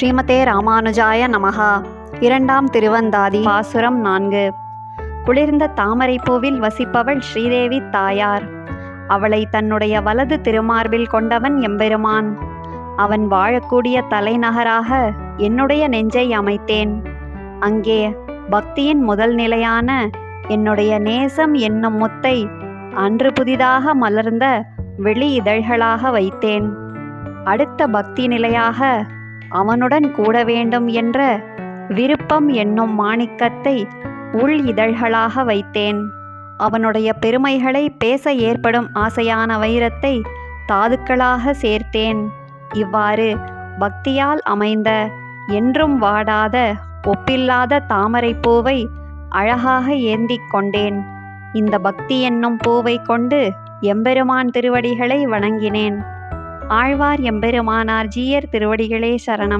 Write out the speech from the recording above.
ஸ்ரீமதே ராமானுஜாய நமஹா. இரண்டாம் திருவந்தாதி. பாசுரம் 4. குளிர்ந்த தாமரைப்பூவில் வசிப்பவள் ஸ்ரீதேவி தாயார். அவளை தன்னுடைய வலது திருமார்பில் கொண்டவன் எம்பெருமான். அவன் வாழக்கூடிய தலைநகராக என்னுடைய நெஞ்சை அமைத்தேன். அங்கே பக்தியின் முதல் நிலையான என்னுடைய நேசம் என்னும் முத்தை அன்று புதிதாக மலர்ந்த வெளி இதழ்களாக வைத்தேன். அடுத்த பக்தி நிலையாக அவனுடன் கூட வேண்டும் என்ற விருப்பம் என்னும் மாணிக்கத்தை உள் இதழ்களாக வைத்தேன். அவனுடைய பெருமைகளை பேச ஏற்படும் ஆசையான வைரத்தை தாதுக்களாக சேர்த்தேன். இவ்வாறு பக்தியால் அமைந்த என்றும் வாடாத ஒப்பில்லாத தாமரை பூவை அழகாக ஏந்திக் கொண்டேன். இந்த பக்தி என்னும் பூவை கொண்டு எம்பெருமான் திருவடிகளை வணங்கினேன். ஆழ்வார் எம்பெருமானார் ஜீயர் திருவடிகளே சரணம்.